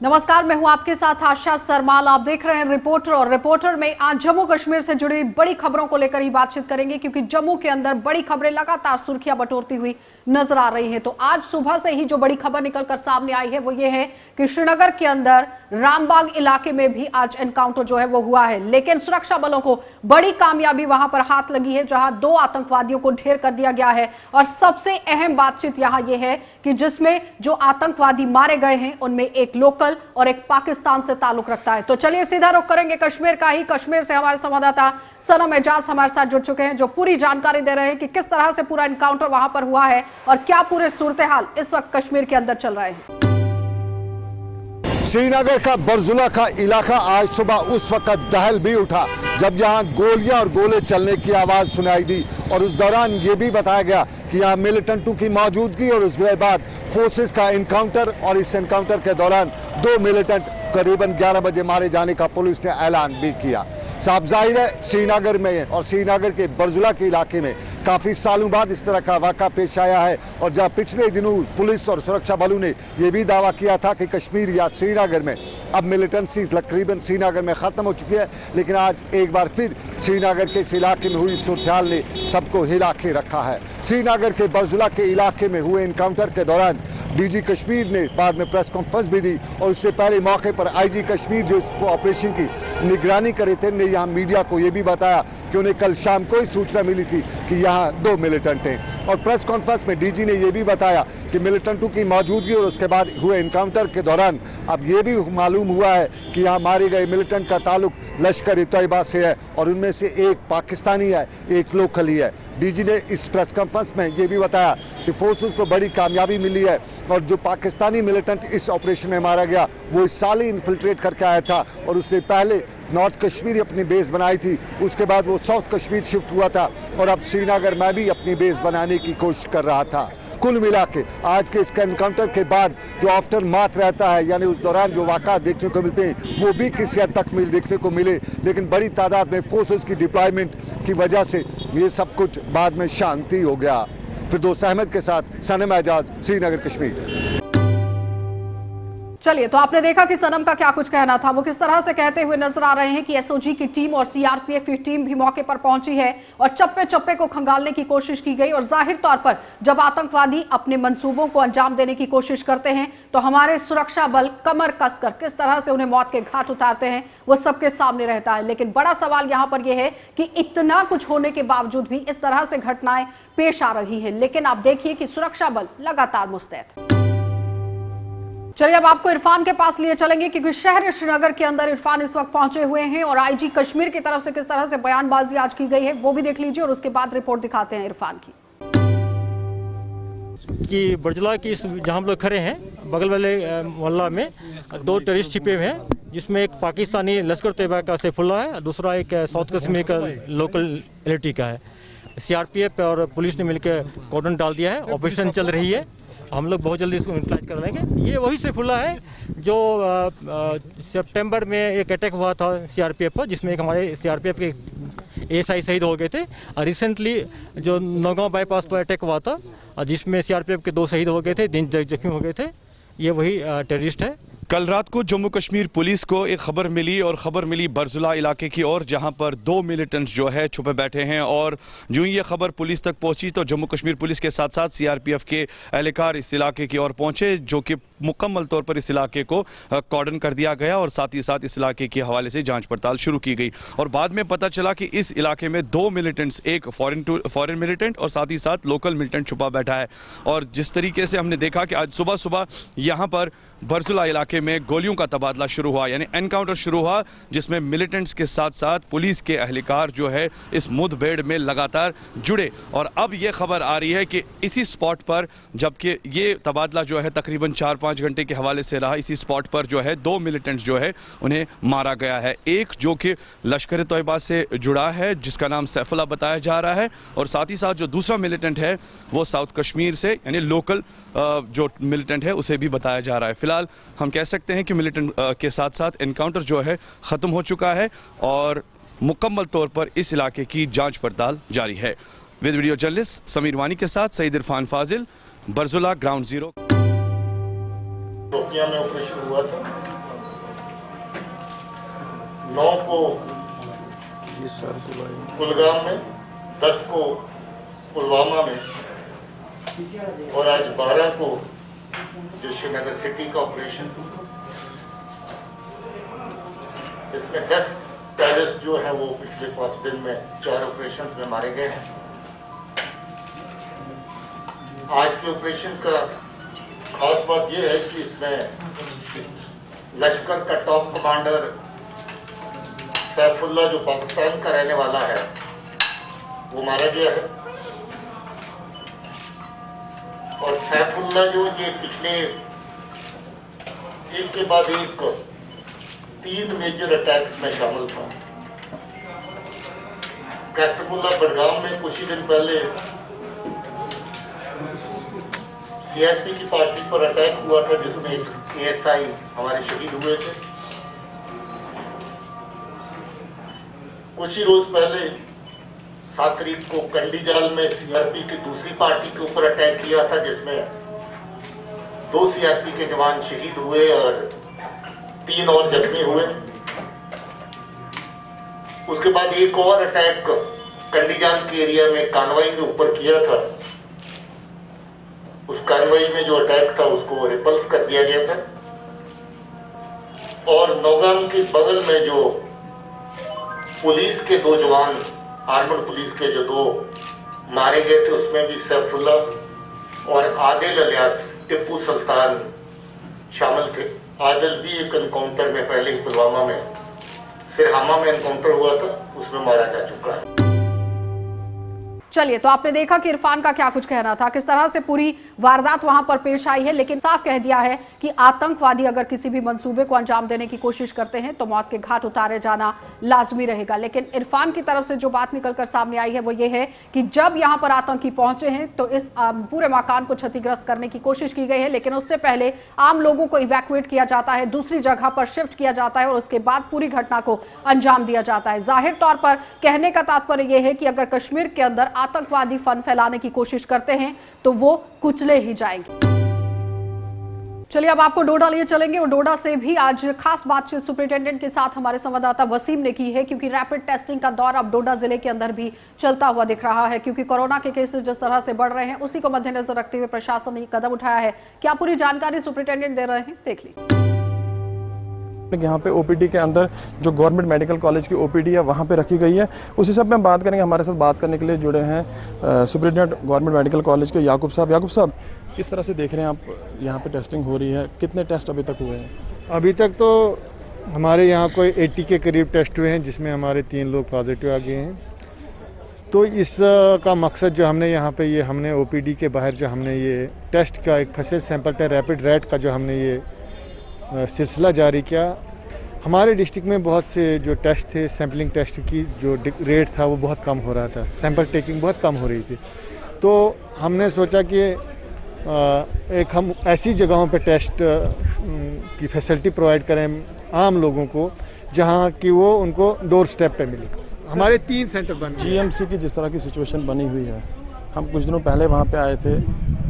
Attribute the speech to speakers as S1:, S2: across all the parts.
S1: नमस्कार, मैं हूं आपके साथ आशा सरमाल। आप देख रहे हैं रिपोर्टर, और रिपोर्टर में आज जम्मू कश्मीर से जुड़ी बड़ी खबरों को लेकर ही बातचीत करेंगे, क्योंकि जम्मू के अंदर बड़ी खबरें लगातार सुर्खियां बटोरती हुई नजर आ रही हैं। तो आज सुबह से ही जो बड़ी खबर निकलकर सामने आई है वो ये है कि श्रीनगर के अंदर रामबाग इलाके में भी आज एनकाउंटर जो है वो हुआ है, लेकिन सुरक्षा बलों को बड़ी कामयाबी वहां पर हाथ लगी है, जहां 2 आतंकवादियों को ढेर कर दिया गया है। और सबसे अहम बातचीत यहां यह है कि जिसमें जो आतंकवादी मारे गए हैं उनमें एक लोकल और एक पाकिस्तान से ताल्लुक रखता है। तो चलिए सीधा रुख करेंगे कश्मीर का ही। कश्मीर से हमारे संवाददाता सनम एजाज हमारे साथ जुड़ चुके हैं, जो पूरी जानकारी दे रहे हैं कि किस तरह से पूरा एनकाउंटर वहां पर हुआ है और क्या पूरे सूरत हाल इस वक्त कश्मीर के अंदर चल रहे हैं।
S2: श्रीनगर का बरजुला का इलाका आज सुबह उस वक्त दहल भी उठा जब यहां गोलियां और गोले चलने की आवाज सुनाई दी, और उस दौरान ये भी बताया गया कि यहां मिलिटेंटों की मौजूदगी और उसके बाद फोर्सेस का एनकाउंटर, और इस एनकाउंटर के दौरान 2 मिलिटेंट करीबन 11 बजे मारे जाने का पुलिस ने ऐलान भी किया। साफ जाहिर है श्रीनगर में और श्रीनगर के बरजुला के इलाके में काफ़ी सालों बाद इस तरह का वाक़ा पेश आया है, और जहां पिछले दिनों पुलिस और सुरक्षा बलों ने यह भी दावा किया था कि कश्मीर या श्रीनगर में अब मिलिटेंसी तकरीबन श्रीनगर में ख़त्म हो चुकी है, लेकिन आज एक बार फिर श्रीनगर के इस इलाके में हुई सूरत-ए-हाल ने सबको हिला के रखा है। श्रीनगर के बरजुला के इलाके में हुए एनकाउंटर के दौरान डीजी कश्मीर ने बाद में प्रेस कॉन्फ्रेंस भी दी, और उससे पहले मौके पर आईजी कश्मीर जो इस ऑपरेशन की निगरानी कर रहे थे ने यहाँ मीडिया को यह भी बताया कि उन्हें कल शाम को ही सूचना मिली थी कि यहाँ 2 मिलिटेंट हैं। और प्रेस कॉन्फ्रेंस में डीजी ने यह भी बताया कि मिलिटेंटों की मौजूदगी और उसके बाद हुए एनकाउंटर के दौरान अब ये भी मालूम हुआ है कि यहाँ मारे गए मिलिटेंट का ताल्लुक लश्कर-ए-तैयबा से है, और उनमें से एक पाकिस्तानी है, एक लोकल ही है। डीजी ने इस प्रेस कॉन्फ्रेंस में ये भी बताया कि फोर्सेस को बड़ी कामयाबी मिली है, और जो पाकिस्तानी मिलिटेंट इस ऑपरेशन में मारा गया वो इस साल ही इन्फिल्ट्रेट करके आया था, और उसने पहले नॉर्थ कश्मीर अपनी बेस बनाई थी, उसके बाद वो साउथ कश्मीर शिफ्ट हुआ था, और अब श्रीनगर में भी अपनी बेस बनाने की कोशिश कर रहा था। कुल मिला के आज के इस एनकाउंटर के बाद जो आफ्टर मार्थ रहता है, यानी उस दौरान जो वाक़ा देखने को मिलते हैं वो भी किसी हद तक देखने को मिले, लेकिन बड़ी तादाद में फोर्सेस की डिप्लॉयमेंट की वजह से ये सब कुछ बाद में शांति हो गया। फिरदौस अहमद के साथ सनम एजाज, श्रीनगर कश्मीर।
S1: चलिए, तो आपने देखा कि सनम का क्या कुछ कहना था। वो किस तरह से कहते हुए नजर आ रहे हैं कि एसओजी की टीम और सीआरपीएफ की टीम भी मौके पर पहुंची है और चप्पे चप्पे को खंगालने की कोशिश की गई। और जाहिर तौर पर जब आतंकवादी अपने मंसूबों को अंजाम देने की कोशिश करते हैं तो हमारे सुरक्षा बल कमर कसकर किस तरह से उन्हें मौत के घाट उतारते हैं वो सबके सामने रहता है। लेकिन बड़ा सवाल यहां पर यह है कि इतना कुछ होने के बावजूद भी इस तरह से घटनाएं पेश आ रही है, लेकिन आप देखिए कि सुरक्षा बल लगातार मुस्तैद। चलिए, अब आपको इरफान के पास लिए चलेंगे, क्योंकि शहर श्रीनगर के अंदर इरफान इस वक्त पहुंचे हुए हैं, और आईजी कश्मीर की तरफ से किस तरह से बयानबाजी आज की गई है वो भी देख लीजिए, और उसके बाद रिपोर्ट दिखाते हैं इरफान की।
S3: कि बरजुला की जहां हम लोग खड़े हैं बगल वाले मोहल्ला में 2 टेररिस्ट छिपे हुए हैं, जिसमें एक पाकिस्तानी लश्कर-ए-तैयबा का सैफुल्लाह है, दूसरा एक साउथ कश्मीर का लोकल एलटी का है। सीआरपीएफ और पुलिस ने मिलकर कॉर्डन डाल दिया है, ऑपरेशन चल रही है। हम लोग बहुत जल्दी इसको यूटिलाइज कर लेंगे। ये वही सैफुल्लाह है जो सितंबर में एक अटैक हुआ था सीआरपीएफ पर, जिसमें एक हमारे सीआरपीएफ के एएसआई शहीद हो गए थे। रिसेंटली जो नौगांव बाईपास पर अटैक हुआ था, जिसमें सीआरपीएफ के 2 शहीद हो गए थे, 3 जख्मी हो गए थे। ये वही टेररिस्ट है।
S4: कल रात को जम्मू कश्मीर पुलिस को एक खबर मिली, और ख़बर मिली बरजुला इलाके की ओर, जहां पर 2 मिलिटेंट्स जो है छुपे बैठे हैं। और जो ही ये खबर पुलिस तक पहुंची तो जम्मू कश्मीर पुलिस के साथ साथ सीआरपीएफ के एहलकार इस इलाके की ओर पहुंचे, जो कि मुकम्मल तौर पर इस इलाके को कॉर्डन कर दिया गया, और साथ ही साथ इस इलाके के हवाले से जांच पड़ताल शुरू की गई। और बाद में पता चला कि इस इलाके में 2 मिलिटेंट्स, एक फॉरेन मिलिटेंट और साथ ही साथ लोकल मिलिटेंट छुपा बैठा है। और जिस तरीके से हमने देखा कि आज सुबह सुबह यहाँ पर बरजुला इलाके में गोलियों का तबादला शुरू हुआ, यानी एनकाउंटर शुरू हुआ, जिसमें मिलिटेंट्स के साथ साथ पुलिस के एहलकार जो है इस मुठभेड़ में लगातार जुड़े। और अब ये खबर आ रही है कि इसी स्पॉट पर, जबकि ये तबादला जो है तकरीबन 4-5 घंटे के हवाले से रहा, इसी स्पॉट पर जो है 2 मिलिटेंट्स जो है उन्हें मारा गया है। एक जो कि लश्कर-ए-तैयबा से जुड़ा है, जिसका नाम सैफुल्लाह बताया जा रहा है, और साथ ही साथ जो दूसरा मिलिटेंट है वो साउथ कश्मीर से, यानी लोकल जो मिलिटेंट है उसे भी बताया जा रहा है। फिलहाल हम कह सकते हैं कि मिलिटेंट के साथ साथ एनकाउंटर जो है ख़त्म हो चुका है, और मुकम्मल तौर पर इस इलाके की जांच पड़ताल जारी है। विद वीडियो जर्नलिस्ट समीर वानी के साथ सईद इरफान फाजिल, बरजुला ग्राउंड जीरो।
S5: शोपियां में ऑपरेशन हुआ था, 9 को कुलगाम में, 10 को पुलवामा में और आज 12 को जो श्रीनगर सिटी का ऑपरेशन। इसमें 10 टेररिस्ट जो है वो पिछले 5 दिन में 4 ऑपरेशन में मारे गए हैं। आज के ऑपरेशन का खास बात यह है कि इसमें लश्कर का टॉप कमांडर सैफुल्ला जो पाकिस्तान का रहने वाला है वो मारा गया है। और सैफुल्ला जो ये पिछले एक के बाद एक 3 मेजर अटैक्स में शामिल था। कैसरमुल्ला बडगाम में कुछ ही दिन पहले सीआरपी की पार्टी पर अटैक हुआ था जिसमें एक एएसआई हमारे शहीद हुए थे। कुछ ही रोज पहले 7 तारीख को कंडीजाल में सीआरपी की दूसरी पार्टी के ऊपर अटैक किया था जिसमें 2 सीआरपी के जवान शहीद हुए और 3 और जख्मी हुए। उसके बाद एक और अटैक कंडीजाल के एरिया में कानवाई के ऊपर किया था। उस कानवाई में जो अटैक था उसको रिपल्स कर दिया गया था। और नौगाम के बगल में जो पुलिस के 2 जवान, आर्मड पुलिस के जो 2 मारे गए थे उसमें भी सैफुल्ला और आदिल अलियास टिप्पू सुल्तान शामिल थे। आदिल भी एक एनकाउंटर में पहले ही पुलवामा में सिरहामा में एनकाउंटर हुआ था, उसमें मारा जा चुका है।
S1: चलिए, तो आपने देखा कि इरफान का क्या कुछ कहना था, किस तरह से पूरी वारदात वहां पर पेश आई है, लेकिन साफ कह दिया है कि आतंकवादी अगर किसी भी मंसूबे को अंजाम देने की कोशिश करते हैं तो मौत के घाट उतारे जाना लाजमी रहेगा। लेकिन इरफान की तरफ से जो बात निकलकर सामने आई है वो ये है कि जब यहां पर आतंकी पहुंचे हैं तो इस पूरे मकान को क्षतिग्रस्त करने की कोशिश की गई है, लेकिन उससे पहले आम लोगों को इवैक्यूएट किया जाता है, दूसरी जगह पर शिफ्ट किया जाता है और उसके बाद पूरी घटना को अंजाम दिया जाता है। जाहिर तौर पर कहने का तात्पर्य यह है कि अगर कश्मीर के अंदर आतंकवादी फन फैलाने की कोशिश करते हैं तो वो कुचले ही जाएंगे। चलिए, अब आपको डोडा लिए चलेंगे और डोडा से भी आज खास बातचीत सुपरिटेंडेंट के साथ हमारे संवाददाता वसीम ने की है, क्योंकि रैपिड टेस्टिंग का दौर अब डोडा जिले के अंदर भी चलता हुआ दिख रहा है, क्योंकि कोरोना के केसेस जिस तरह से बढ़ रहे हैं उसी को मद्देनजर रखते हुए प्रशासन ने कदम उठाया है। क्या पूरी जानकारी सुपरिटेंडेंट दे रहे हैं, देख लीजिए।
S6: यहाँ पे ओपीडी के अंदर जो गवर्नमेंट मेडिकल कॉलेज की ओपीडी है वहाँ पे रखी गई है, उसी सब में हम बात करेंगे। हमारे साथ बात करने के लिए जुड़े हैं सुपरिटेंडेंट गवर्नमेंट मेडिकल कॉलेज के याकूब साहब। याकूब साहब, किस तरह से देख रहे हैं आप, यहाँ पे टेस्टिंग हो रही है, कितने टेस्ट अभी तक हुए हैं?
S7: अभी तक तो हमारे यहाँ कोई 80 के करीब टेस्ट हुए हैं, जिसमें हमारे 3 लोग पॉजिटिव आ गए हैं। तो इसका मकसद जो हमने यहाँ पे ये हमने ओपीडी के बाहर जो हमने ये टेस्ट का एक फैसल सैंपल टेस्ट रैपिड रैट का जो हमने ये सिलसिला जारी किया। हमारे डिस्ट्रिक्ट में बहुत से जो टेस्ट थे, सैम्पलिंग टेस्ट की जो रेट था वो बहुत कम हो रहा था, सैंपल टेकिंग बहुत कम हो रही थी। तो हमने सोचा कि एक हम ऐसी जगहों पे टेस्ट की फैसिलिटी प्रोवाइड करें आम लोगों को जहां कि वो उनको डोर स्टेप पे मिले। हमारे 3 सेंटर बन
S6: जीएमसी की जिस तरह की सिचुएशन बनी हुई है, हम कुछ दिनों पहले वहाँ पे आए थे,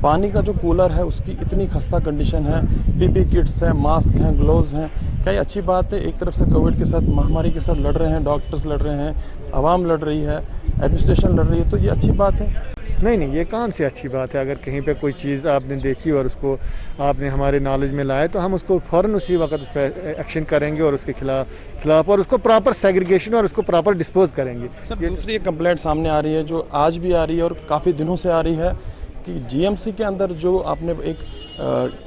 S6: पानी का जो कूलर है उसकी इतनी खस्ता कंडीशन है, पीपी किट्स हैं, मास्क हैं, ग्लोव्स हैं। क्या ये अच्छी बात है? एक तरफ से कोविड के साथ, महामारी के साथ लड़ रहे हैं, डॉक्टर्स लड़ रहे हैं, आवाम लड़ रही है, एडमिनिस्ट्रेशन लड़ रही है, तो ये अच्छी बात है?
S7: नहीं, ये कौन सी अच्छी बात है। अगर कहीं पे कोई चीज़ आपने देखी और उसको आपने हमारे नॉलेज में लाए तो हम उसको फ़ौरन उसी वक्त उस पर एक्शन करेंगे और उसके खिलाफ और उसको प्रॉपर सेग्रीगेशन और उसको प्रॉपर डिस्पोज करेंगे।
S6: सर, दूसरी एक कंप्लेंट सामने आ रही है जो आज भी आ रही है और काफ़ी दिनों से आ रही है कि जीएमसी के अंदर जो आपने एक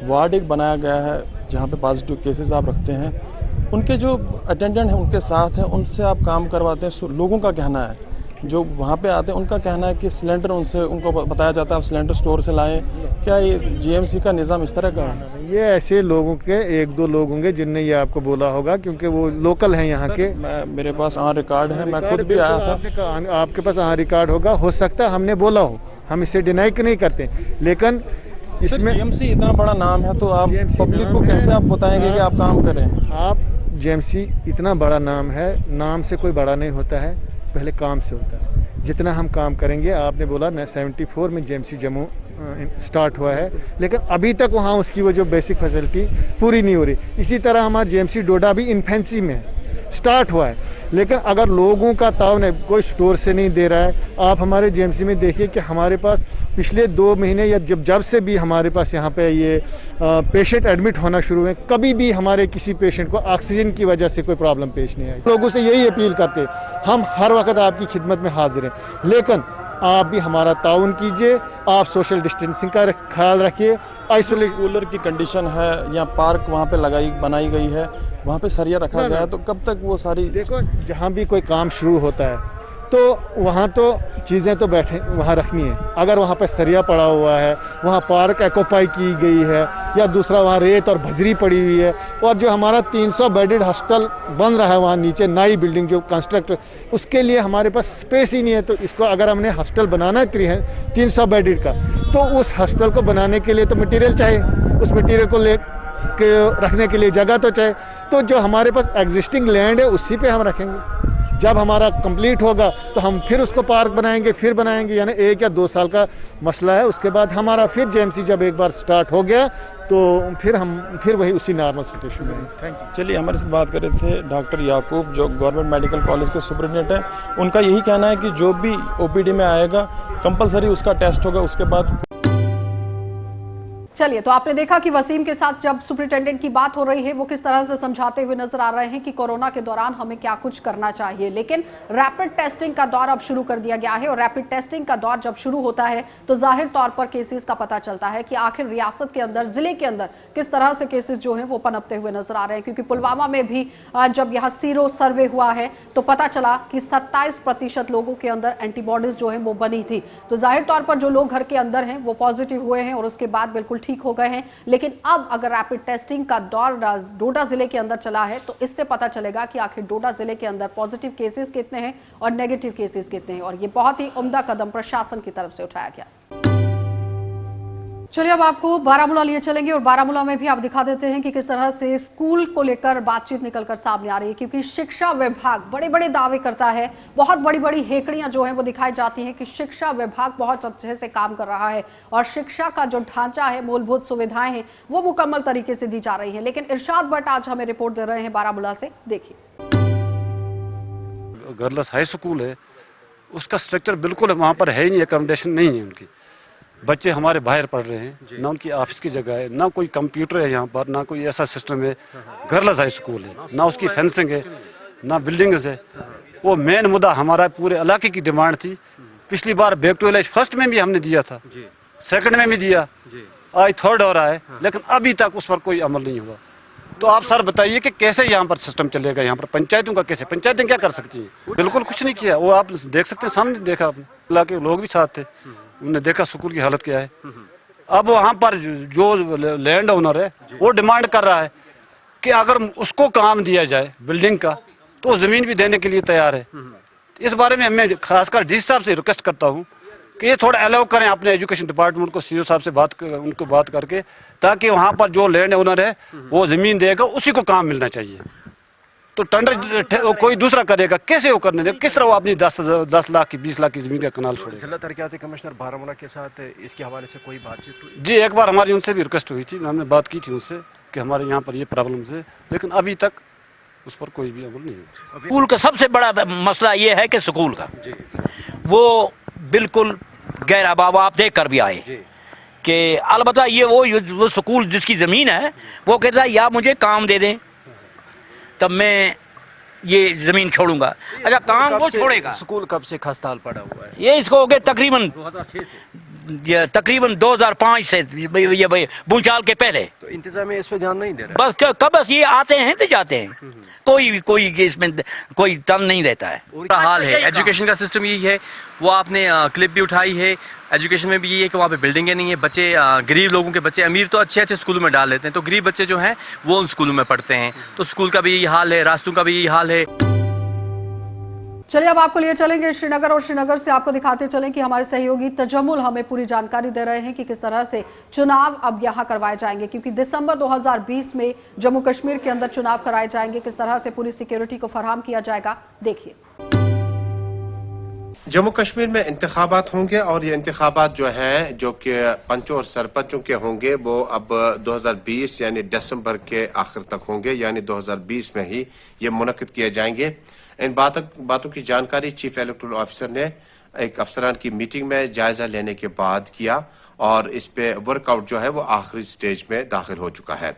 S6: वार्ड एक बनाया गया है जहाँ पे पॉजिटिव केसेस आप रखते हैं, उनके जो अटेंडेंट हैं उनके साथ हैं, उनसे आप काम करवाते हैं। लोगों का कहना है, जो वहाँ पे आते हैं उनका कहना है कि सिलेंडर उनको बताया जाता है आप सिलेंडर स्टोर से लाएं। क्या ये जीएमसी का निज़ाम इस तरह का है?
S7: ये ऐसे लोगों के 1-2 लोग होंगे जिनने ये आपको बोला होगा, क्योंकि वो लोकल हैं यहाँ के।
S6: मेरे पास ऑन रिकॉर्ड है, मैं खुद भी आया था।
S7: आपके पास ऑन रिकॉर्ड होगा, हो सकता है हमने बोला हो, हम इसे डिनाई नहीं करते, लेकिन इसमें
S6: जीएमसी इतना बड़ा नाम है तो आप पब्लिक को कैसे आप बताएंगे कि आप काम करें?
S7: आप जीएमसी इतना बड़ा नाम है, नाम से कोई बड़ा नहीं होता है, पहले काम से होता है। जितना हम काम करेंगे, आपने बोला 74 में जीएमसी जम्मू स्टार्ट हुआ है, लेकिन अभी तक वहाँ उसकी वो जो बेसिक फैसिलिटी पूरी नहीं हो रही। इसी तरह हमारा जेएमसी डोडा भी इन्फेंसी में स्टार्ट हुआ है, लेकिन अगर लोगों का ताउन है, कोई स्टोर से नहीं दे रहा है। आप हमारे जेएमसी में देखिए कि हमारे पास पिछले 2 महीने या जब से भी हमारे पास यहाँ पे ये पेशेंट एडमिट होना शुरू हुए, कभी भी हमारे किसी पेशेंट को ऑक्सीजन की वजह से कोई प्रॉब्लम पेश नहीं आई। लोगों से यही अपील करते हैं, हम हर वक्त आपकी खिदमत में हाजिर हैं, लेकिन आप भी हमारा ताउन कीजिए, आप सोशल डिस्टेंसिंग का ख्याल रखिए। आइसोलेट
S6: कूलर की कंडीशन है, यहाँ पार्क वहाँ पे बनाई गई है, वहाँ पे सरिया रखा गया है, तो कब तक वो सारी
S7: देखो, जहाँ भी कोई काम शुरू होता है तो वहाँ तो चीज़ें तो बैठे वहाँ रखनी है। अगर वहाँ पे सरिया पड़ा हुआ है, वहाँ पार्क एक्यूपाई की गई है, या दूसरा वहाँ रेत और बजरी पड़ी हुई है, और जो हमारा 300 बेडेड हॉस्टल बन रहा है वहाँ नीचे नई बिल्डिंग जो कंस्ट्रक्ट, उसके लिए हमारे पास स्पेस ही नहीं है। तो इसको अगर हमने हॉस्टल बनाना है 300 बेडेड का, तो उस हॉस्टल को बनाने के लिए तो मटीरियल चाहिए, उस मटीरियल को ले के रखने के लिए जगह तो चाहिए। तो जो हमारे पास एग्जिस्टिंग लैंड है उसी पे हम रखेंगे। जब हमारा कंप्लीट होगा तो हम फिर उसको पार्क बनाएंगे, फिर बनाएंगे, यानी 1 या 2 साल का मसला है। उसके बाद हमारा फिर जेएमसी जब एक बार स्टार्ट हो गया तो फिर वही उसी नॉर्मल सिचुएशन में। Thank you.
S6: चलिए, हमारे साथ बात कर रहे थे डॉक्टर याकूब, जो गवर्नमेंट मेडिकल कॉलेज के सुपरिटेंडेंट हैं। उनका यही कहना है कि जो भी ओपीडी में आएगा कंपलसरी उसका टेस्ट होगा, उसके बाद।
S1: चलिए, तो आपने देखा कि वसीम के साथ जब सुपरिटेंडेंट की बात हो रही है वो किस तरह से समझाते हुए नजर आ रहे हैं कि कोरोना के दौरान हमें क्या कुछ करना चाहिए। लेकिन रैपिड टेस्टिंग का दौर अब शुरू कर दिया गया है, और रैपिड टेस्टिंग का दौर जब शुरू होता है तो जाहिर तौर पर केसेस का पता चलता है कि आखिर रियासत के अंदर, जिले के अंदर किस तरह से केसेस जो हैं वो पनपते हुए नजर आ रहे हैं। क्योंकि पुलवामा में भी जब यहाँ सीरो सर्वे हुआ है तो पता चला कि 27% लोगों के अंदर एंटीबॉडीज जो है वो बनी थी। तो जाहिर तौर पर जो लोग घर के अंदर हैं वो पॉजिटिव हुए हैं और उसके बाद बिल्कुल ठीक हो गए हैं। लेकिन अब अगर रैपिड टेस्टिंग का दौर डोडा जिले के अंदर चला है तो इससे पता चलेगा कि आखिर डोडा जिले के अंदर पॉजिटिव केसेस कितने हैं और नेगेटिव केसेस कितने हैं। और ये बहुत ही उम्दा कदम प्रशासन की तरफ से उठाया गया। चलिए, अब आपको बारामूला लिए चलेंगे और बारामूला में भी आप दिखा देते हैं कि किस तरह से स्कूल को लेकर बातचीत निकलकर सामने आ रही है। क्योंकि शिक्षा विभाग बड़े बड़े दावे करता है, बहुत बड़ी बड़ी हेकड़ियां जो हैं वो दिखाई जाती हैं कि शिक्षा विभाग बहुत अच्छे से काम कर रहा है और शिक्षा का जो ढांचा है, मूलभूत सुविधाएं हैं, वो मुकम्मल तरीके से दी जा रही है। लेकिन इरशाद भट्ट आज हमें रिपोर्ट दे रहे हैं बारामूला से, देखिए।
S8: गर्ल्स हाई स्कूल है, उसका स्ट्रक्चर बिल्कुल वहाँ पर है ही नहीं, अकोमोडेशन नहीं है उनकी। बच्चे हमारे बाहर पढ़ रहे हैं, ना उनकी ऑफिस की जगह है, ना कोई कंप्यूटर है यहाँ पर, ना कोई ऐसा सिस्टम है। गर्ल्स हाई स्कूल है, ना उसकी फेंसिंग है, ना बिल्डिंग्स है। वो मेन मुद्दा हमारा पूरे इलाके की डिमांड थी। पिछली बार बैक टू विलेज फर्स्ट में भी हमने दिया था, सेकंड में भी दिया, आज थर्ड हो रहा है, लेकिन अभी तक उस पर कोई अमल नहीं हुआ। तो आप सर बताइए कि कैसे यहाँ पर सिस्टम चलेगा, यहाँ पर पंचायतों का कैसे, पंचायतें क्या कर सकती हैं? बिल्कुल कुछ नहीं किया। वो आप देख सकते हैं, सामने देखा, आपने इलाके लोग भी साथ थे, उन्होंने देखा स्कूल की हालत क्या है। अब वहाँ पर जो लैंड ओनर है वो डिमांड कर रहा है कि अगर उसको काम दिया जाए बिल्डिंग का तो वो जमीन भी देने के लिए तैयार है। इस बारे में मैं खासकर डी साहब से रिक्वेस्ट करता हूँ कि ये थोड़ा अलाउ करें अपने एजुकेशन डिपार्टमेंट को, सीओ साहब से उनको बात करके, ताकि वहाँ पर जो लैंड ओनर है वो जमीन देगा, उसी को काम मिलना चाहिए। तो टेंडर कोई दूसरा करेगा, कैसे वो करने देगा? किस तरह वो अपनी 10 लाख की 20 लाख की जमीन का कनाल छोड़ेगा?
S9: जिला तरक्याती कमिश्नर बारामूला के साथ इसके हवाले से कोई बातचीत हुई?
S8: जी, एक बार हमारी उनसे भी रिक्वेस्ट हुई थी, हमने बात की थी उनसे कि हमारे यहाँ पर ये प्रॉब्लम्स है, लेकिन अभी तक उस पर कोई भी अमल नहीं है।
S10: स्कूल का सबसे बड़ा मसला ये है कि स्कूल का वो बिल्कुल गैर अबाव, आप देख कर भी आए कि अलबत्ता ये वो स्कूल जिसकी ज़मीन है वो कहता है या मुझे काम दे दें तब मैं ये ज़मीन छोड़ूंगा। अच्छा, काम वो छोड़ेगा।
S9: स्कूल कब से खस्ताहाल पड़ा हुआ है?
S10: ये इसको हो गए तकरीबन 2005 से, ये भूचाल के पहले।
S9: तो इंतजामिया इस पे ध्यान नहीं दे रहा?
S10: बस बस ये आते हैं तो जाते हैं, कोई इसमें कोई तन नहीं देता है।
S11: हाल है एजुकेशन का सिस्टम यही है, वो आपने क्लिप भी उठाई है। एजुकेशन में भी यही है कि वहाँ पे बिल्डिंगें नहीं है, बच्चे गरीब लोगों के बच्चे, अमीर तो अच्छे अच्छे स्कूलों में डाल देते हैं, तो गरीब बच्चे जो हैं वो उन स्कूलों में पढ़ते हैं। तो स्कूल का भी यही हाल है, रास्तों का भी यही हाल है।
S1: चलिए, अब आपको लिए चलेंगे श्रीनगर और श्रीनगर से आपको दिखाते चलें कि हमारे सहयोगी तजम्मुल हमें पूरी जानकारी दे रहे हैं कि किस तरह से चुनाव अब यहां करवाए जाएंगे। क्योंकि दिसंबर 2020 में जम्मू कश्मीर के अंदर चुनाव कराए जाएंगे, किस तरह से पूरी सिक्योरिटी को फराहम किया जाएगा, देखिए।
S12: जम्मू कश्मीर में इंतखाबात होंगे और ये इंतखाबात जो हैं जो कि पंचों और सरपंचों के होंगे वो अब 2020 यानी दिसंबर के आखिर तक होंगे, यानी 2020 में ही ये मुनक्किद किए जाएंगे। इन बातों की जानकारी चीफ इलेक्टोरल ऑफिसर ने एक अफसरान की मीटिंग में जायजा लेने के बाद किया और इस पे वर्कआउट जो है वो आखिरी स्टेज में दाखिल हो चुका है।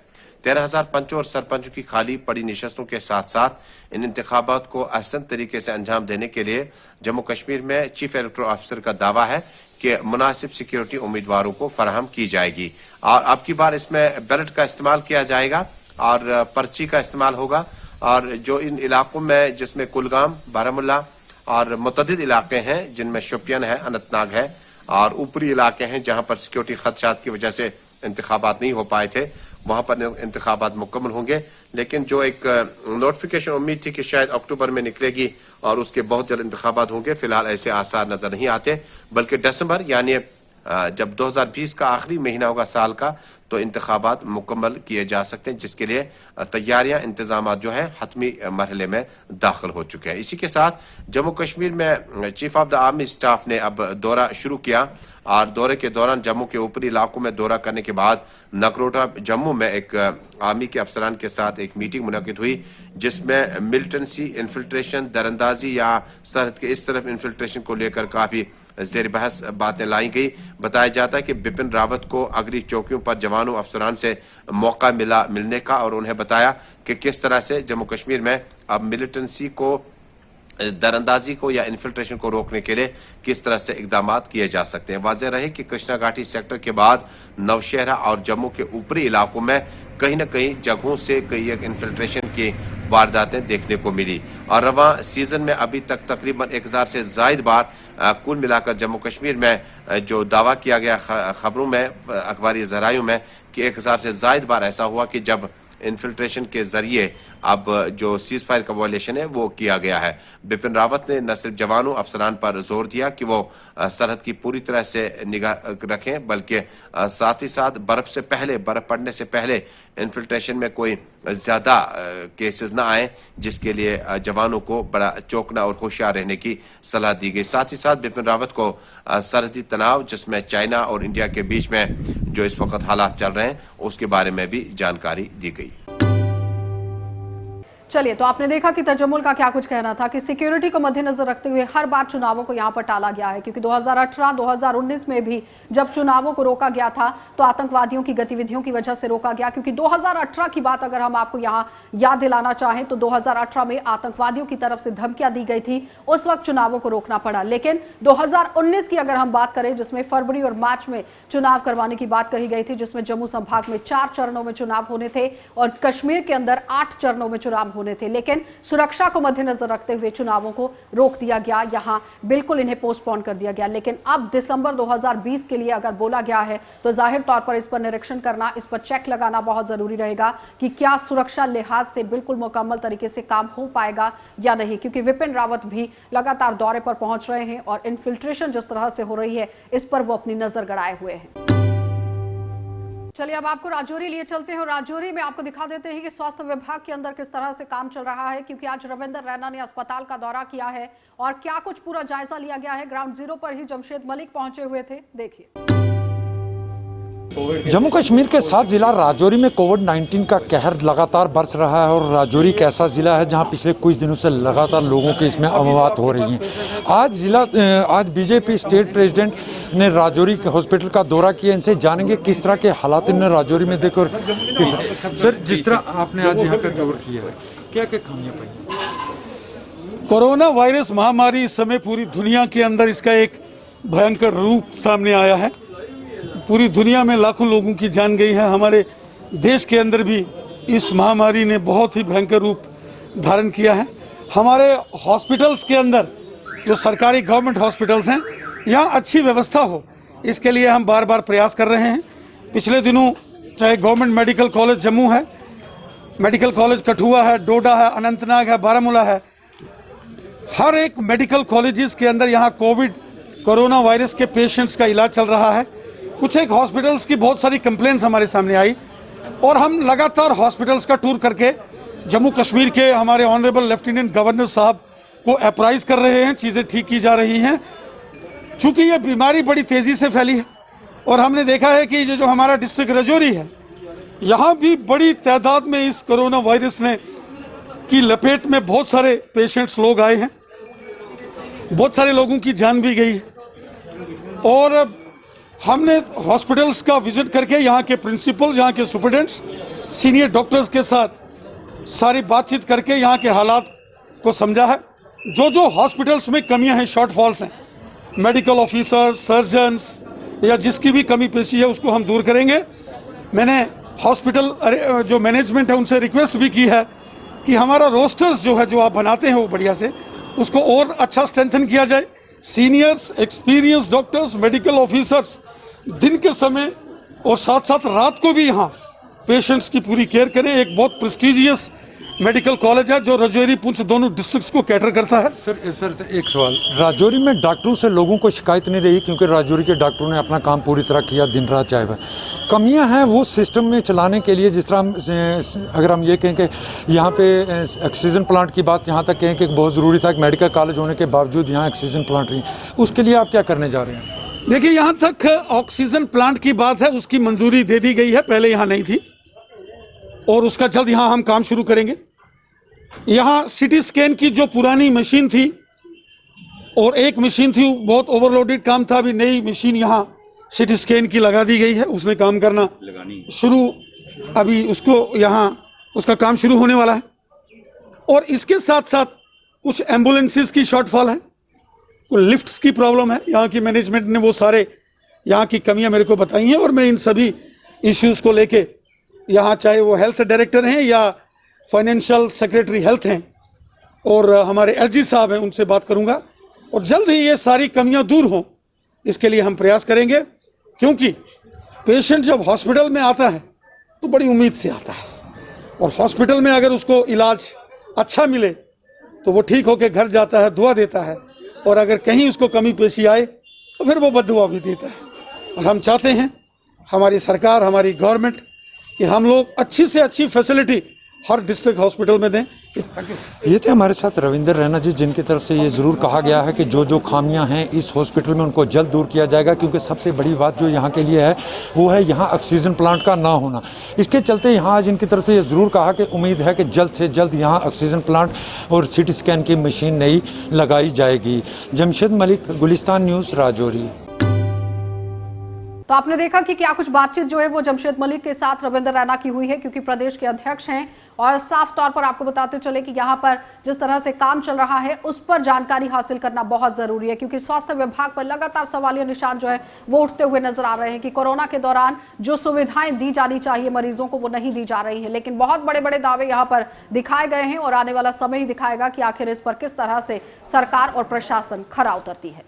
S12: 13,000 पंचों और सरपंचों की खाली पड़ी निशस्तों के साथ साथ इन इंतखाबात को अहसन तरीके से अंजाम देने के लिए जम्मू कश्मीर में चीफ इलेक्टोरल ऑफिसर का दावा है कि मुनासिब सिक्योरिटी उम्मीदवारों को फराहम की जाएगी और अब की बार इसमें बैलेट का इस्तेमाल किया जाएगा और पर्ची का इस्तेमाल होगा। और जो इन इलाकों में जिसमें कुलगाम, बारामुल्ला और मुतअद्दिद इलाके हैं जिनमें शोपियान है, अनंतनाग है और ऊपरी इलाके हैं जहां पर सिक्योरिटी खदशात की वजह से इंतखाबात नहीं हो पाए थे, वहां पर इंतखाबात मुकम्मल होंगे। लेकिन जो एक नोटिफिकेशन उम्मीद थी कि शायद अक्टूबर में निकलेगी और उसके बहुत जल्द इंतखाबात होंगे, फिलहाल ऐसे आसार नजर नहीं आते, बल्कि दिसंबर यानी जब 2020 का आखिरी महीना होगा साल का तो इंतखाबात मुकम्मल किए जा सकते हैं, जिसके लिए तैयारियां इंतजाम जो है हतमी मरहले में दाखिल हो चुके हैं। इसी के साथ जम्मू कश्मीर में chief of the army staff ने अब दौरा शुरू किया और दौरे के दौरान जम्मू के ऊपरी इलाकों में दौरा करने के बाद नगरोटा जम्मू में एक आर्मी के अफसरान के साथ एक मीटिंग मुनक्किद हुई जिसमें मिलिटेंसी, इन्फिल्ट्रेशन, दरअंदाजी या सरहद के इस तरफ इन्फिल्ट्रेशन को लेकर काफी ज़ेर बहस बातें लाई गई। बताया जाता है कि बिपिन रावत को अगली चौकियों पर जवानों अफसरान से मौका मिलने का और उन्हें बताया कि किस तरह से जम्मू कश्मीर में अब मिलिटेंसी को, दरअंदाजी को या इन्फिल्ट्रेशन को रोकने के लिए किस तरह से इकदाम किए जा सकते हैं। वाज़ेह रहे कि कृष्णा घाटी सेक्टर के बाद नौशहरा और जम्मू के ऊपरी इलाकों में कहीं न कहीं जगहों से कई एक इन्फिल्ट्रेशन की वारदातें देखने को मिली और रवां सीजन में अभी तक तकरीबन 1000 से ज़ायद बार कुल मिलाकर जम्मू कश्मीर में जो दावा किया गया खबरों में, अखबारी ज़राइयों में कि 1000 से ज़ायद बार ऐसा हुआ कि जब इन्फिल्ट्रेशन के जरिए अब जो सीज फायर का वायलेशन है वो किया गया है। बिपिन रावत ने न सिर्फ जवानों अफसरान पर जोर दिया कि वो सरहद की पूरी तरह से निगाह रखें, बल्कि साथ ही साथ बर्फ पड़ने से पहले इन्फिल्ट्रेशन में कोई ज्यादा केसेस ना आए, जिसके लिए जवानों को बड़ा चौकना और होशियार रहने की सलाह दी गई। साथ ही साथ बिपिन रावत को सरहदी तनाव जिसमें चाइना और इंडिया के बीच में जो इस वक्त हालात चल रहे हैं उसके बारे में भी जानकारी दी गई।
S1: चलिए, तो आपने देखा कि तजम्मुल का क्या कुछ कहना था कि सिक्योरिटी को मद्देनजर रखते हुए हर बार चुनावों को यहां पर टाला गया है, क्योंकि 2018-2019 में भी जब चुनावों को रोका गया था तो आतंकवादियों की गतिविधियों की वजह से रोका गया। क्योंकि 2018 की बात अगर हम आपको यहां याद दिलाना चाहें तो 2018 में आतंकवादियों की तरफ से धमकियां दी गई थी, उस वक्त चुनावों को रोकना पड़ा। लेकिन 2019 की अगर हम बात करें, जिसमें फरवरी और मार्च में चुनाव करवाने की बात कही गई थी, जिसमें जम्मू संभाग में 4 चरणों में चुनाव होने थे और कश्मीर के अंदर 8 चरणों में चुनाव होने थे, लेकिन सुरक्षा को मद्देनजर रखते हुए चुनावों को रोक दिया गया, यहां बिल्कुल इन्हें पोस्टपोन कर दिया गया। लेकिन अब दिसंबर 2020 के लिए अगर बोला गया है तो जाहिर तौर पर इस पर निरीक्षण करना, इस पर चेक लगाना बहुत जरूरी रहेगा कि क्या सुरक्षा लिहाज से बिल्कुल मुकम्मल तरीके से काम हो पाएगा या नहीं, क्योंकि विपिन रावत भी लगातार दौरे पर पहुंच रहे हैं और इन्फिल्ट्रेशन जिस तरह से हो रही है इस पर वो अपनी नजर गड़ाए हुए हैं। चलिए, अब आपको राजौरी लिए चलते हैं और राजौरी में आपको दिखा देते हैं कि स्वास्थ्य विभाग के अंदर किस तरह से काम चल रहा है, क्योंकि आज रविंदर रैना ने अस्पताल का दौरा किया है और क्या कुछ पूरा जायजा लिया गया है। ग्राउंड जीरो पर ही जमशेद मलिक पहुंचे हुए थे, देखिए।
S13: जम्मू कश्मीर के 7 जिला राजौरी में कोविड-19 का कहर लगातार बरस रहा है और राजौरी एक ऐसा ज़िला है जहां पिछले कुछ दिनों से लगातार लोगों की इसमें अमवात हो रही हैं। आज बीजेपी स्टेट प्रेसिडेंट ने राजौरी के हॉस्पिटल का दौरा किया। इनसे जानेंगे किस तरह के हालात इन्होंने राजौरी में देखे और सर, जिस तरह आपने आज यहाँ पर दौरा किया है, क्या क्या खामियाँ पाई?
S14: कोरोना वायरस महामारी इस समय पूरी दुनिया के अंदर इसका एक भयंकर रूप सामने आया है। पूरी दुनिया में लाखों लोगों की जान गई है। हमारे देश के अंदर भी इस महामारी ने बहुत ही भयंकर रूप धारण किया है। हमारे हॉस्पिटल्स के अंदर जो सरकारी गवर्नमेंट हॉस्पिटल्स हैं, यहाँ अच्छी व्यवस्था हो, इसके लिए हम बार बार प्रयास कर रहे हैं। पिछले दिनों चाहे गवर्नमेंट मेडिकल कॉलेज जम्मू है, मेडिकल कॉलेज कठुआ है, डोडा है, अनंतनाग है, बारामूला है, हर एक मेडिकल कॉलेजेस के अंदर यहाँ कोरोना वायरस के पेशेंट्स का इलाज चल रहा है। कुछ एक हॉस्पिटल्स की बहुत सारी कंप्लेंट्स हमारे सामने आई और हम लगातार हॉस्पिटल्स का टूर करके जम्मू कश्मीर के हमारे ऑनरेबल लेफ्टिनेंट गवर्नर साहब को अप्राइज कर रहे हैं, चीज़ें ठीक की जा रही हैं। चूँकि ये बीमारी बड़ी तेज़ी से फैली है और हमने देखा है कि जो हमारा डिस्ट्रिक्ट राजौरी है, यहाँ भी बड़ी तादाद में इस कोरोना वायरस ने की लपेट में बहुत सारे पेशेंट्स लोग आए हैं, बहुत सारे लोगों की जान भी गई है। और हमने हॉस्पिटल्स का विजिट करके यहाँ के प्रिंसिपल्स, यहाँ के सुपरिटेंडेंट्स, सीनियर डॉक्टर्स के साथ सारी बातचीत करके यहाँ के हालात को समझा है। जो हॉस्पिटल्स में कमियां हैं, शॉर्टफॉल्स हैं, मेडिकल ऑफिसर्स, सर्जन्स या जिसकी भी कमी पेशी है उसको हम दूर करेंगे। मैंने हॉस्पिटल जो मैनेजमेंट है उनसे रिक्वेस्ट भी की है कि हमारा रोस्टर्स जो है, जो आप बनाते हैं वो बढ़िया से उसको और अच्छा स्ट्रेंथन किया जाए। Seniors, experience doctors, medical officers दिन के समय और साथ साथ रात को भी यहाँ पेशेंट्स की पूरी केयर करें। एक बहुत प्रेस्टिजियस मेडिकल कॉलेज है जो राजौरी, पुंछ दोनों डिस्ट्रिक्ट्स को कैटर करता है।
S13: सर एक सवाल, राजौरी में डॉक्टरों से लोगों को शिकायत नहीं रही क्योंकि राजौरी के डॉक्टरों ने अपना काम पूरी तरह किया, दिन रात चाहे वह कमियां हैं वो सिस्टम में चलाने के लिए। जिस तरह अगर हम ये कहें कि यहाँ पे ऑक्सीजन प्लांट की बात यहाँ तक कहें कि बहुत ज़रूरी था कि मेडिकल कॉलेज होने के बावजूद यहाँ ऑक्सीजन प्लांट नहीं, उसके लिए आप क्या करने जा रहे हैं?
S14: देखिए, यहाँ तक ऑक्सीजन प्लांट की बात है, उसकी मंजूरी दे दी गई है, पहले यहाँ नहीं थी और उसका जल्द यहाँ हम काम शुरू करेंगे। यहाँ सिटी स्कैन की जो पुरानी मशीन थी और एक मशीन थी, बहुत ओवरलोडेड काम था, अभी नई मशीन यहाँ सिटी स्कैन की लगा दी गई है, उसने काम करना शुरू, अभी उसको यहाँ उसका काम शुरू होने वाला है। और इसके साथ साथ कुछ एम्बुलेंसेस की शॉर्टफॉल है, कुछ लिफ्ट्स की प्रॉब्लम है। यहाँ की मैनेजमेंट ने वो सारे यहाँ की कमियाँ मेरे को बताई हैं और मैं इन सभी इश्यूज़ को लेके यहाँ, चाहे वो हेल्थ डायरेक्टर हैं या फाइनेंशियल सेक्रेटरी हेल्थ हैं और हमारे एलजी साहब हैं, उनसे बात करूंगा और जल्द ही ये सारी कमियां दूर हों, इसके लिए हम प्रयास करेंगे। क्योंकि पेशेंट जब हॉस्पिटल में आता है तो बड़ी उम्मीद से आता है और हॉस्पिटल में अगर उसको इलाज अच्छा मिले तो वो ठीक होकर घर जाता है, दुआ देता है, और अगर कहीं उसको कमी पेशी आए तो फिर वो बद्दुआ भी देता है। और हम चाहते हैं, हमारी सरकार, हमारी गवर्नमेंट, कि हम लोग अच्छी से अच्छी फैसिलिटी हर डिस्ट्रिक्ट हॉस्पिटल में दें।
S13: ये थे हमारे साथ रविंदर रैना जी, जिनकी तरफ से ये ज़रूर कहा गया है कि जो खामियां हैं इस हॉस्पिटल में उनको जल्द दूर किया जाएगा, क्योंकि सबसे बड़ी बात जो यहाँ के लिए है वो है यहाँ ऑक्सीजन प्लांट का ना होना। इसके चलते यहाँ आज इनकी तरफ से ये ज़रूर कहा कि उम्मीद है कि जल्द से जल्द यहाँ ऑक्सीजन प्लांट और सिटी स्कैन की मशीन नई लगाई जाएगी। जमशेद मलिक, गुलिस्तान न्यूज़, राजौरी।
S1: तो आपने देखा कि क्या कुछ बातचीत जो है वो जमशेद मलिक के साथ रविंदर रैना की हुई है, क्योंकि प्रदेश के अध्यक्ष हैं और साफ तौर पर आपको बताते चले कि यहाँ पर जिस तरह से काम चल रहा है उस पर जानकारी हासिल करना बहुत जरूरी है, क्योंकि स्वास्थ्य विभाग पर लगातार सवालिया निशान जो है वो उठते हुए नजर आ रहे हैं कि कोरोना के दौरान जो सुविधाएं दी जानी चाहिए मरीजों को वो नहीं दी जा रही है। लेकिन बहुत बड़े बड़े दावे यहाँ पर दिखाए गए हैं और आने वाला समय ही दिखाएगा कि आखिर इस पर किस तरह से सरकार और प्रशासन खरा उतरती है।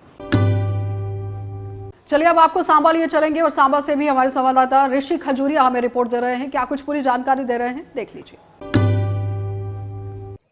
S1: चलिए अब आपको सांबा लिए चलेंगे और सांबा से भी हमारे संवाददाता ऋषि खजूरिया हमें रिपोर्ट दे रहे हैं। क्या कुछ पूरी जानकारी दे रहे हैं, देख लीजिए।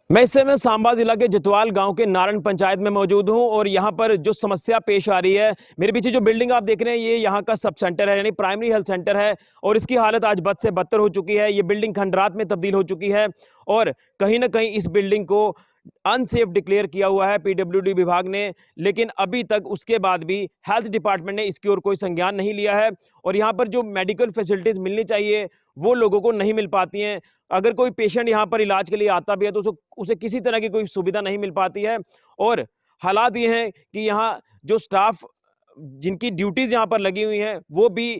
S15: मैं इस समय सांबा जिला के जतवाल गांव के नारायण पंचायत में मौजूद हूं और यहां पर जो समस्या पेश आ रही है, मेरे पीछे जो बिल्डिंग आप देख रहे हैं ये यहां का सब सेंटर है, यानी प्राइमरी हेल्थ सेंटर है और इसकी हालत आज बद से बदतर हो चुकी है। ये बिल्डिंग खंडरात में तब्दील हो चुकी है और कहीं ना कहीं इस बिल्डिंग को अनसेफ डिक्लेयर किया हुआ है पीडब्ल्यूडी विभाग ने, लेकिन अभी तक उसके बाद भी हेल्थ डिपार्टमेंट ने इसकी ओर कोई संज्ञान नहीं लिया है और यहाँ पर जो मेडिकल फैसिलिटीज़ मिलनी चाहिए वो लोगों को नहीं मिल पाती हैं। अगर कोई पेशेंट यहाँ पर इलाज के लिए आता भी है तो उसे किसी तरह की कोई सुविधा नहीं मिल पाती है और हालात ये हैं कि यहाँ जो स्टाफ जिनकी ड्यूटीज़ यहाँ पर लगी हुई हैं वो भी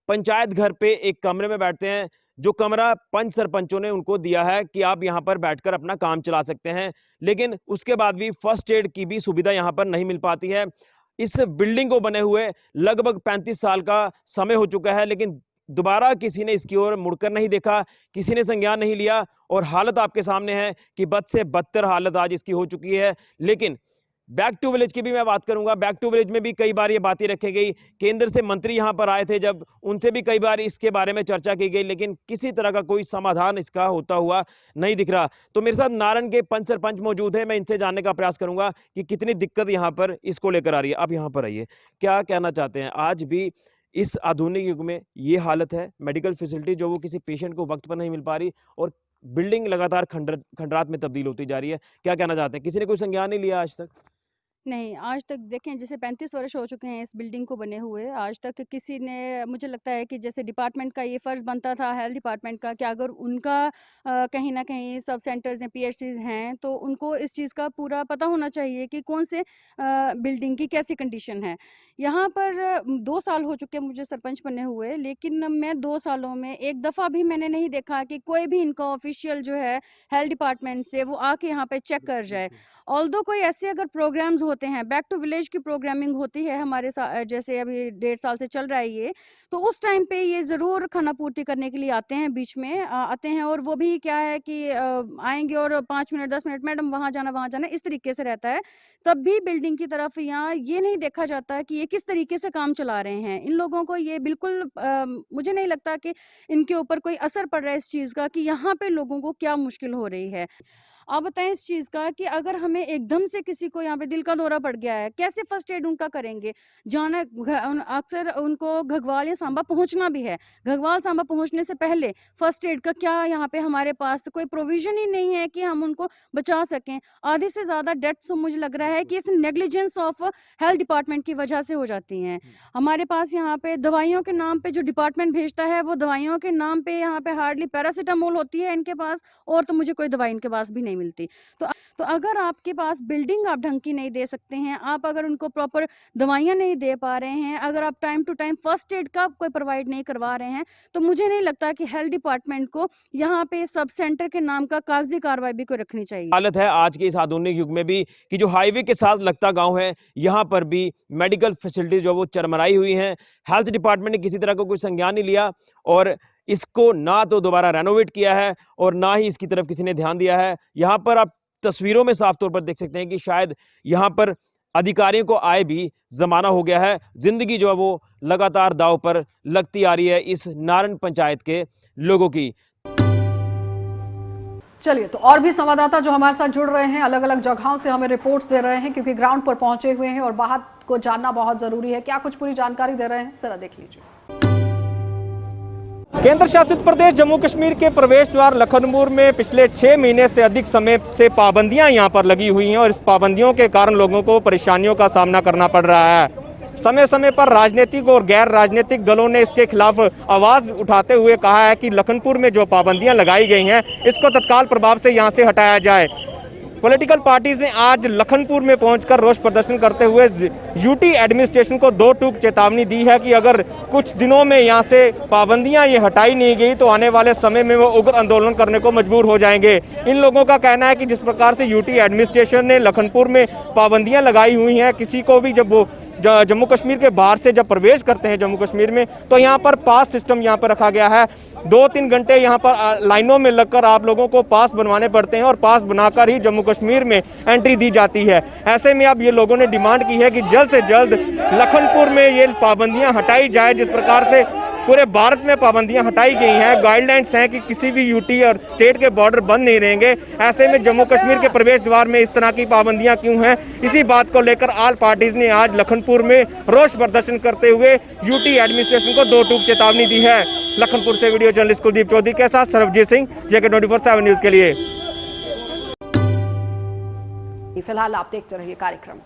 S15: पंचायत घर पे एक कमरे में बैठते हैं, जो कमरा पंच सरपंचों ने उनको दिया है कि आप यहाँ पर बैठकर अपना काम चला सकते हैं, लेकिन उसके बाद भी फर्स्ट एड की भी सुविधा यहाँ पर नहीं मिल पाती है। इस बिल्डिंग को बने हुए लगभग 35 साल का समय हो चुका है, लेकिन दोबारा किसी ने इसकी ओर मुड़कर नहीं देखा, किसी ने संज्ञान नहीं लिया और हालत आपके सामने है कि बद से बदतर हालत आज इसकी हो चुकी है। लेकिन बैक टू विलेज की भी मैं बात करूंगा। बैक टू विलेज में भी कई बार ये बातें रखी गई, केंद्र से मंत्री यहां पर आए थे, जब उनसे भी कई बार इसके बारे में चर्चा की गई, लेकिन किसी तरह का कोई समाधान इसका होता हुआ नहीं दिख रहा। तो मेरे साथ नारायण के पंच सरपंच मौजूद है, मैं इनसे जानने का प्रयास करूंगा कि कितनी दिक्कत यहाँ पर इसको लेकर आ रही है। आप यहाँ पर आइए, क्या कहना चाहते हैं? आज भी इस आधुनिक युग में ये हालत है, मेडिकल फैसिलिटी जो वो किसी पेशेंट को वक्त पर नहीं मिल पा रही और बिल्डिंग लगातार खंडरात में तब्दील होती जा रही है। क्या कहना चाहते हैं? किसी ने कोई संज्ञान नहीं लिया आज तक?
S16: नहीं, आज तक देखें जैसे 35 वर्ष हो चुके हैं इस बिल्डिंग को बने हुए, आज तक किसी ने, मुझे लगता है कि जैसे डिपार्टमेंट का ये फ़र्ज़ बनता था हेल्थ डिपार्टमेंट का कि अगर उनका कहीं ना कहीं सब सेंटर्स हैं, पीएचसीज हैं, तो उनको इस चीज़ का पूरा पता होना चाहिए कि कौन से बिल्डिंग की कैसी कंडीशन है। यहाँ पर 2 साल हो चुके हैं मुझे सरपंच बने हुए, लेकिन मैं 2 सालों में एक दफ़ा भी मैंने नहीं देखा कि कोई भी इनका ऑफिशियल जो है हेल्थ डिपार्टमेंट से वो आके यहाँ पे चेक कर जाए। ऑल्दो कोई ऐसे अगर प्रोग्राम्स होते हैं, बैक टू विलेज की प्रोग्रामिंग होती है हमारे साथ, जैसे अभी 1.5 साल से चल रहा है ये, तो उस टाइम पे ये ज़रूर खाना पूर्ति करने के लिए आते हैं, बीच में आते हैं, और वो भी क्या है कि आएंगे और 5 मिनट 10 मिनट मैडम वहाँ जाना इस तरीके से रहता है। तब भी बिल्डिंग की तरफ यहाँ ये नहीं देखा जाता कि ये किस तरीके से काम चला रहे हैं। इन लोगों को ये बिल्कुल मुझे नहीं लगता कि इनके ऊपर कोई असर पड़ रहा है इस चीज़ का कि यहाँ पे लोगों को क्या मुश्किल हो रही है। आप बताएं इस चीज़ का कि अगर हमें एकदम से किसी को यहाँ पे दिल का दौरा पड़ गया है, कैसे फर्स्ट एड उनका करेंगे? जाना अक्सर उनको घगवाल या सांबा पहुँचना भी है, घगवाल सांबा पहुँचने से पहले फर्स्ट एड का क्या यहाँ पे हमारे पास कोई प्रोविज़न ही नहीं है कि हम उनको बचा सकें। आधे से ज़्यादा डेथ्स मुझे लग रहा है कि इस नेग्लिजेंस ऑफ हेल्थ डिपार्टमेंट की वजह से हो जाती हैं। हमारे पास यहाँ पे दवाइयों के नाम पे जो डिपार्टमेंट भेजता है, वो दवाइयों के नाम पे यहाँ पे हार्डली पैरासीटामोल होती है इनके पास, और तो मुझे कोई दवाई इनके पास भी नहीं मिलती। तो अगर आपके पास बिल्डिंग आप ढंग की नहीं दे सकते हैं, आप अगर उनको प्रॉपर दवाइयाँ नहीं दे पा रहे हैं, अगर आप time to time first aid का कोई प्रोवाइड नहीं करवा रहे हैं, तो मुझे नहीं लगता कि हेल्थ डिपार्टमेंट को यहाँ पे सब सेंटर के नाम का कागजी कार्रवाई भी कोई रखनी चाहिए।
S15: हालत है आज के इस आधुनिक युग में भी कि जो हाईवे के साथ लगता गांव है, यहाँ पर भी मेडिकल फैसिलिटी जो वो चरमराई हुई हैं। हेल्थ डिपार्टमेंट ने किसी तरह का कोई संज्ञान नहीं लिया और इसको ना तो दोबारा रेनोवेट किया है और ना ही इसकी तरफ किसी ने ध्यान दिया है। यहाँ पर आप तस्वीरों में साफ तौर पर देख सकते हैं कि शायद यहाँ पर अधिकारियों को आए भी ज़माना हो गया है। ज़िंदगी जो है वो लगातार दांव पर लगती आ रही है इस नारन पंचायत के लोगों की।
S1: चलिए, तो और भी संवाददाता जो हमारे साथ जुड़ रहे हैं, अलग अलग जगहों से हमें रिपोर्ट्स दे रहे हैं, क्योंकि ग्राउंड पर पहुंचे हुए हैं और बात को जानना बहुत जरूरी है। क्या कुछ पूरी जानकारी दे रहे हैं, जरा देख लीजिए।
S15: केंद्र शासित प्रदेश जम्मू कश्मीर के प्रवेश द्वार लखनपुर में पिछले 6 महीने से अधिक समय से पाबंदियां यहां पर लगी हुई हैं और इस पाबंदियों के कारण लोगों को परेशानियों का सामना करना पड़ रहा है। समय समय पर राजनीतिक और गैर राजनीतिक दलों ने इसके खिलाफ आवाज उठाते हुए कहा है कि लखनपुर में जो पाबंदियां लगाई गई हैं इसको तत्काल प्रभाव से यहां से हटाया जाए। पॉलिटिकल पार्टीज ने आज लखनपुर में पहुंचकर रोष प्रदर्शन करते हुए यूटी एडमिनिस्ट्रेशन को 2 टूक चेतावनी दी है कि अगर कुछ दिनों में यहां से पाबंदियां ये हटाई नहीं गई तो आने वाले समय में वो उग्र आंदोलन करने को मजबूर हो जाएंगे। इन लोगों का कहना है कि जिस प्रकार से यूटी एडमिनिस्ट्रेशन ने लखनपुर में पाबंदियां लगाई हुई हैं, किसी को भी जब वो जम्मू कश्मीर के बाहर से जब प्रवेश करते हैं जम्मू कश्मीर में, तो यहाँ पर पास सिस्टम यहाँ पर रखा गया है। 2-3 घंटे यहाँ पर लाइनों में लगकर आप लोगों को पास बनवाने पड़ते हैं और पास बनाकर ही जम्मू कश्मीर में एंट्री दी जाती है। ऐसे में अब ये लोगों ने डिमांड की है कि जल्द से जल्द लखनपुर में ये पाबंदियां हटाई जाए। जिस प्रकार से पूरे भारत में पाबंदियां हटाई गई हैं, गाइडलाइंस हैं कि किसी भी यूटी और स्टेट के बॉर्डर बंद नहीं रहेंगे, ऐसे में जम्मू कश्मीर के प्रवेश द्वार में इस तरह की पाबंदियां क्यों हैं? इसी बात को लेकर ऑल पार्टीज ने आज लखनपुर में रोष प्रदर्शन करते हुए यूटी एडमिनिस्ट्रेशन को 2 टूक चेतावनी दी है। लखनपुर से वीडियो जर्नलिस्ट कुलदीप चौधरी के साथ सरबजीत सिंह, JK 24/7 न्यूज के लिए।
S1: फिलहाल आप देखते रहिए कार्यक्रम।